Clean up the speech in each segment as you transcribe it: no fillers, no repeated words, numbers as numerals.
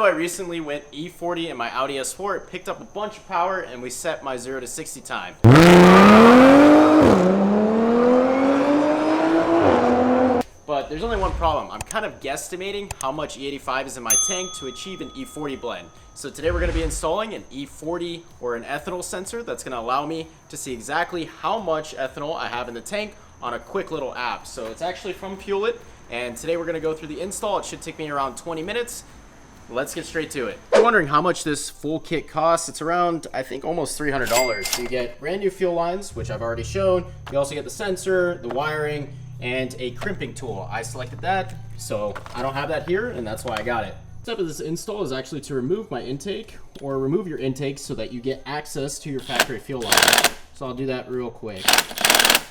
though I recently went E40 in my Audi S4, it picked up a bunch of power and we set my 0 to 60 time. But there's only one problem. I'm kind of guesstimating how much E85 is in my tank to achieve an E40 blend. So today we're going to be installing an E40 or an ethanol sensor that's going to allow me to see exactly how much ethanol I have in the tank on a quick little app. So it's actually from Fuel It, and today we're going to go through the install. It should take me around 20 minutes. Let's get straight to it. If you're wondering how much this full kit costs, it's around, I think, almost $300. So you get brand new fuel lines, which I've already shown. You also get the sensor, the wiring, and a crimping tool. I selected that, so I don't have that here, and that's why I got it. The step of this install is actually to remove my intake, or remove your intake so that you get access to your factory fuel line. So I'll do that real quick.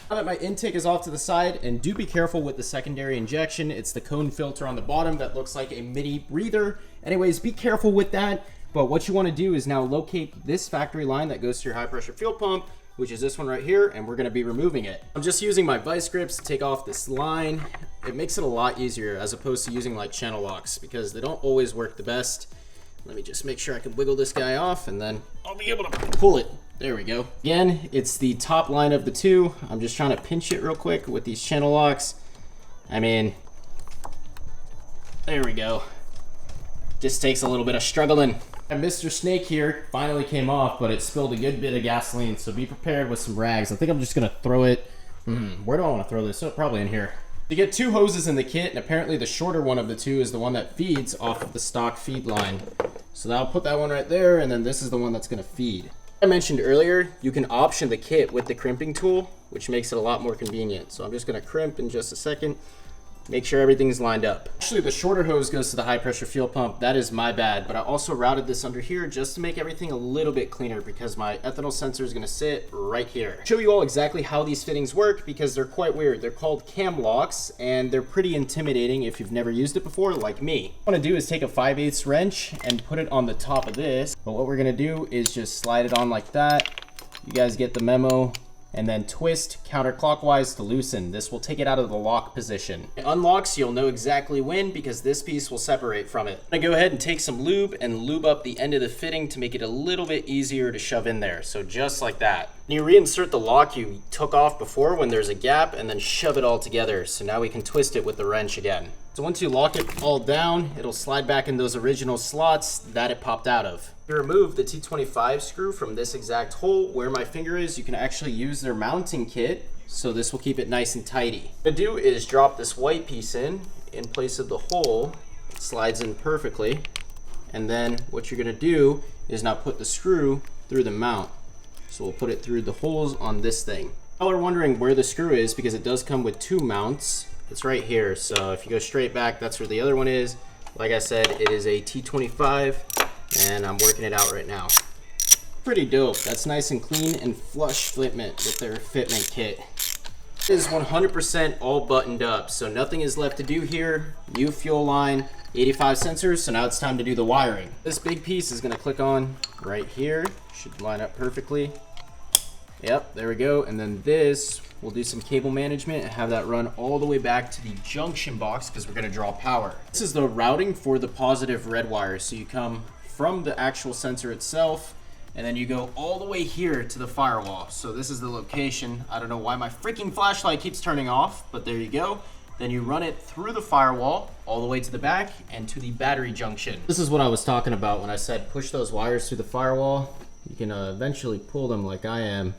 Now that my intake is off to the side, and do be careful with the secondary injection. It's the cone filter on the bottom that looks like a mini breather. Anyways, be careful with that. But what you want to do is now locate this factory line that goes to your high pressure fuel pump, which is this one right here, and we're going to be removing it. I'm just using my vice grips to take off this line. It makes it a lot easier as opposed to using like channel locks because they don't always work the best. Let me just make sure I can wiggle this guy off and then I'll be able to pull it. There we go. Again, it's the top line of the two. I'm just trying to pinch it real quick with these channel locks. I mean, there we go. Just takes a little bit of struggling. And Mr. Snake here finally came off, but it spilled a good bit of gasoline, so be prepared with some rags. I think I'm just gonna throw it. Where do I want to throw this? Oh, probably in here. You get two hoses in the kit, and apparently the shorter one of the two is the one that feeds off of the stock feed line. So I'll put that one right there, and then this is the one that's gonna feed. I mentioned earlier, you can option the kit with the crimping tool, which makes it a lot more convenient. So I'm just gonna crimp in just a second. Make sure everything's lined up. Actually, the shorter hose goes to the high pressure fuel pump. That is my bad, but I also routed this under here just to make everything a little bit cleaner because my ethanol sensor is gonna sit right here. I'll show you all exactly how these fittings work because they're quite weird. They're called cam locks and they're pretty intimidating if you've never used it before, like me. What I wanna do is take a 5/8 wrench and put it on the top of this. But what we're gonna do is just slide it on like that. You guys get the memo. And then twist counterclockwise to loosen. This will take it out of the lock position. It unlocks, you'll know exactly when because this piece will separate from it. I'm gonna go ahead and take some lube and lube up the end of the fitting to make it a little bit easier to shove in there. So just like that. And you reinsert the lock you took off before when there's a gap and then shove it all together. So now we can twist it with the wrench again. So once you lock it all down, it'll slide back in those original slots that it popped out of. To remove the T25 screw from this exact hole where my finger is, you can actually use their mounting kit, so this will keep it nice and tidy. What to do is drop this white piece in place of the hole. It slides in perfectly. And then what you're gonna do is now put the screw through the mount. So we'll put it through the holes on this thing. Y'all are wondering where the screw is because it does come with two mounts. It's right here, so if you go straight back, that's where the other one is. Like I said, it is a T25, and I'm working it out right now. Pretty dope. That's nice and clean and flush fitment with their fitment kit. It is 100% all buttoned up, so nothing is left to do here. New fuel line, 85 sensors, so now it's time to do the wiring. This big piece is gonna click on right here. Should line up perfectly. Yep, there we go. And then this, we'll do some cable management and have that run all the way back to the junction box because we're gonna draw power. This is the routing for the positive red wire. So you come from the actual sensor itself and then you go all the way here to the firewall. So this is the location. I don't know why my freaking flashlight keeps turning off, but there you go. Then you run it through the firewall all the way to the back and to the battery junction. This is what I was talking about when I said push those wires through the firewall. You can eventually pull them like I am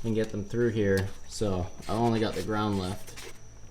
and get them through here. So I only got the ground left.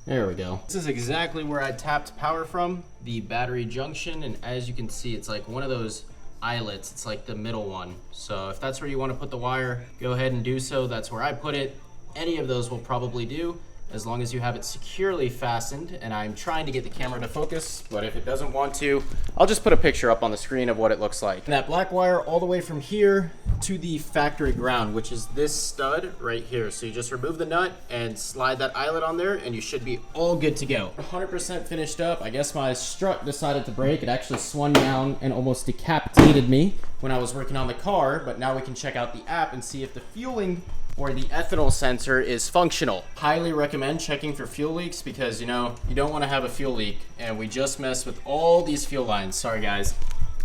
There we go. This is exactly where I tapped power from, the battery junction. And as you can see, it's like one of those eyelets. It's like the middle one. So if that's where you want to put the wire, go ahead and do so. That's where I put it. Any of those will probably do, as long as you have it securely fastened. And I'm trying to get the camera to focus, but if it doesn't want to, I'll just put a picture up on the screen of what it looks like. And that black wire all the way from here to the factory ground, which is this stud right here. So you just remove the nut and slide that eyelet on there and you should be all good to go. 100% finished up. I guess my strut decided to break. It actually swung down and almost decapitated me when I was working on the car, but now we can check out the app and see if the fueling or the ethanol sensor is functional. Highly recommend checking for fuel leaks because you know, you don't want to have a fuel leak, and we just messed with all these fuel lines. Sorry guys.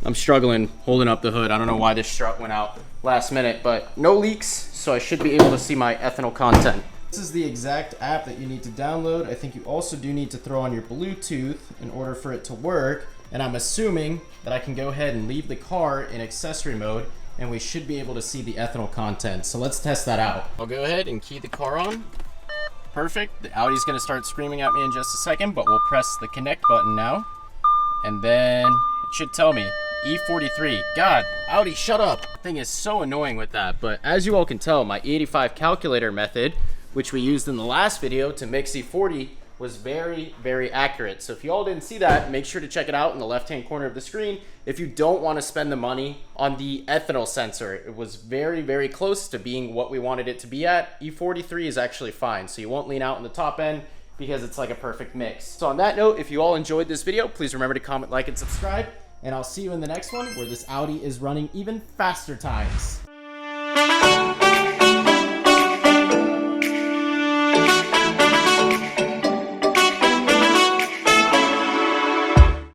I'm struggling holding up the hood. I don't know why this strut went out last minute, but no leaks, so I should be able to see my ethanol content. This is the exact app that you need to download. I think you also do need to throw on your Bluetooth in order for it to work, and I'm assuming that I can go ahead and leave the car in accessory mode, and we should be able to see the ethanol content. So let's test that out. I'll go ahead and key the car on. Perfect. The Audi's gonna start screaming at me in just a second, but we'll press the connect button now. And then it should tell me E43. God, Audi, shut up. Thing is so annoying with that. But as you all can tell, my E85 calculator method, which we used in the last video to mix E40, was very, very accurate. So if you all didn't see that, make sure to check it out in the left-hand corner of the screen. If you don't want to spend the money on the ethanol sensor, it was very, very close to being what we wanted it to be at. E43 is actually fine, so you won't lean out in the top end because it's like a perfect mix. So on that note, if you all enjoyed this video, please remember to comment, like, and subscribe, and I'll see you in the next one where this Audi is running even faster times.